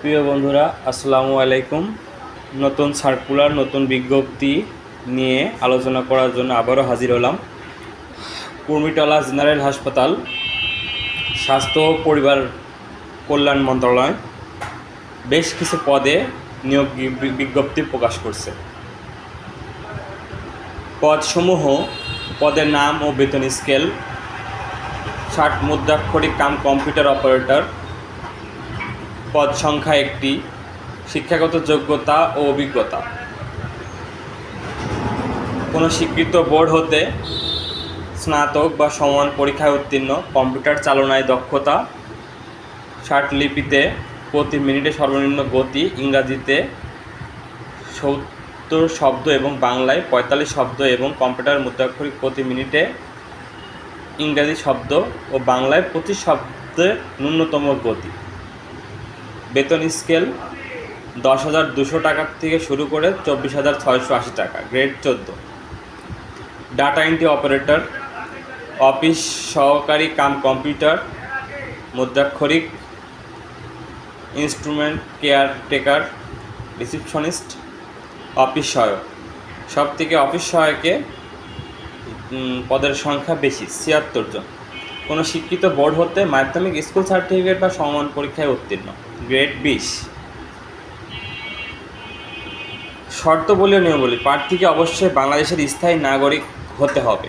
প্রিয় বন্ধুরা, আসসালামু আলাইকুম। নতুন সার্কুলার, নতুন বিজ্ঞপ্তি নিয়ে আলোচনা করার জন্য আবারও হাজির হলাম। কুর্মিটোলা জেনারেল হাসপাতাল, স্বাস্থ্য ও পরিবার কল্যাণ মন্ত্রণালয় বেশ কিছু পদে নিয়োগ বিজ্ঞপ্তি প্রকাশ করছে। পদসমূহ, পদের নাম ও বেতন স্কেল: 60 মুদ্রাক্ষরিক কম্পিউটার অপারেটর। পদ সংখ্যা 1টি। শিক্ষাগত যোগ্যতা ও অভিজ্ঞতা: কোনো স্বীকৃত বোর্ড হতে স্নাতক বা সমান পরীক্ষায় উত্তীর্ণ, কম্পিউটার চালনায় দক্ষতা, 60 লিপিতে প্রতি মিনিটে সর্বনিম্ন গতি, ইংরাজিতে 70 শব্দ এবং বাংলায় 45 শব্দ এবং কম্পিউটার মুদ্রাক্ষরিক প্রতি মিনিটে ইংরাজি শব্দ ও বাংলায় 25 শব্দের ন্যূনতম গতি। বেতন স্কেল 10,200 টাকা থেকে শুরু করে 24,680 টাকা। Grade 14। Data entry operator, office সহকারী কম্পিউটার মুদ্রাক্ষরিক, ইনস্ট্রুমেন্ট কেয়ারটেকার, রিসিপশনিস্ট, অফিস সহায়ক। সব থেকে অফিস সহায়কে পদের সংখ্যা বেশি, 76 জন। কোনো স্বীকৃত বোর্ড হতে মাধ্যমিক স্কুল সার্টিফিকেট বা সমান পরীক্ষায় উত্তীর্ণ। গ্রেড 20। শর্তাবলী ও নিয়মাবলী: প্রার্থীকে অবশ্যই বাংলাদেশের স্থায়ী নাগরিক হতে হবে।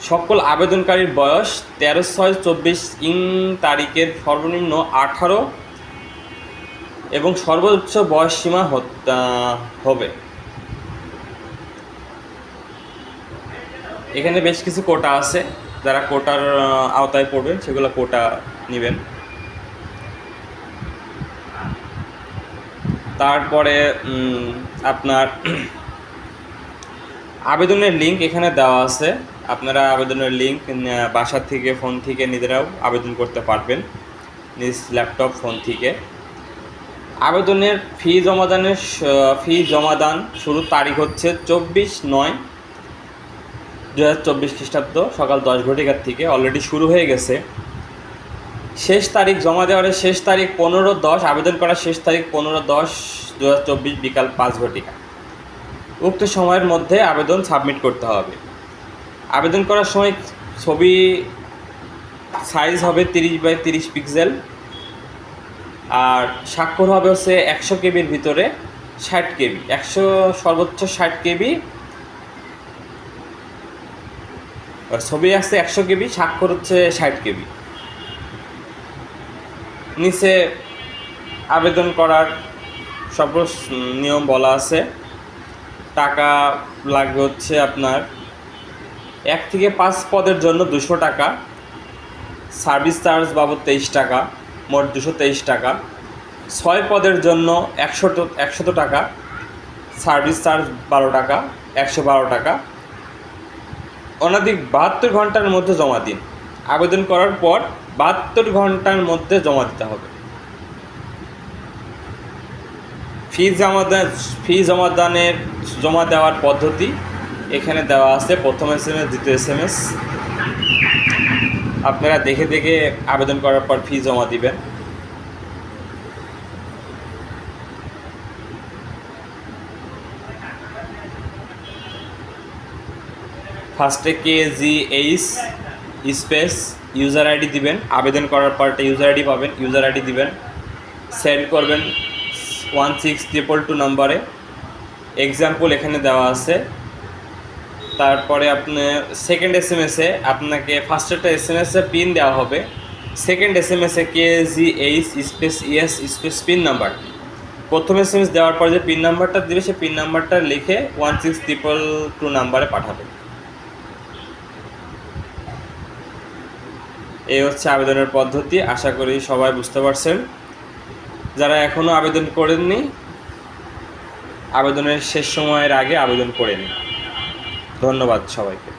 সকল আবেদনকারীর বয়স 13/6/24 তারিখের সর্বনিম্ন 18 এবং সর্বোচ্চ বয়স সীমা হবে। এখানে বেশ কিছু কোটা আছে, যারা কোটার আওতায় পড়বেন সেগুলো কোটা নেবেন। তারপরে আপনার আবেদনের লিঙ্ক এখানে দেওয়া আছে। আপনারা আবেদনের লিঙ্ক বাসা থেকে, ফোন থেকে নিজেরাও আবেদন করতে পারবেন, নিজ ল্যাপটপ, ফোন থেকে। আবেদনের ফি জমাদান শুরুর তারিখ হচ্ছে 24/9/2024 খ্রিস্টাব্দ সকাল 10 ঘটিকার থেকে। অলরেডি শুরু হয়ে গেছে। শেষ তারিখ জমা দেওয়ার শেষ তারিখ 15/10, আবেদন করার শেষ তারিখ 15/10/2024 বিকাল 5 ঘটিকা। উক্ত সময়ের মধ্যে আবেদন সাবমিট করতে হবে। আবেদন করার সময় ছবি সাইজ হবে 30x30 পিক্সেল, আর স্বাক্ষর হবে হচ্ছে 100 কেবির ভিতরে 60 কেবি, সর্বোচ্চ 60 কেবি। ছবি আসছে 100 কেবি, স্বাক্ষর হচ্ছে 60 কেবি। নিচে আবেদন করার সব নিয়ম বলা আছে। টাকা লাগবে হচ্ছে আপনার 1 থেকে 5 পদের জন্য 200 টাকা, সার্ভিস চার্জ বাবদ 23 টাকা, মোট 223 টাকা। 6 পদের জন্য 100 টাকা, সার্ভিস চার্জ 12 টাকা, 112 টাকা। অনধিক 72 ঘন্টার মধ্যে জমা দিন। আবেদন করার পর 72 ঘন্টার মধ্যে জমা দিতে হবে। জমা দেওয়ার পদ্ধতি এখানে দেওয়া আছে। প্রথম SMS, দ্বিতীয় SMS। আপনারা দেখে দেখে আবেদন করার পর ফি জমা দিবেন। ফার্স্টে KGH স্পেস ইউজার আইডি দিবেন। আবেদন করার পর একটা ইউজার আইডি পাবেন, ইউজার আইডি দিবেন, সেন্ড করবেন 16222 নম্বরে। এক্সাম্পল এখানে দেওয়া আছে। তারপরে আপনি সেকেন্ড SMS-এ আপনাকে ফার্স্টেরটা SMS-এ পিন দেওয়া হবে। সেকেন্ড SMS-এ KGH space ES space pin number. প্রথম SMS দেওয়ার পর যে পিন নাম্বারটা দেবে সে পিন নাম্বারটা লিখে 16222 নম্বরে পাঠাবে। এই হচ্ছে আবেদনের পদ্ধতি। আশা করি সবাই বুঝতে পারছেন। যারা এখনও আবেদন করেননি, আবেদনের শেষ সময়ের আগে আবেদন করে নিন। ধন্যবাদ সবাইকে।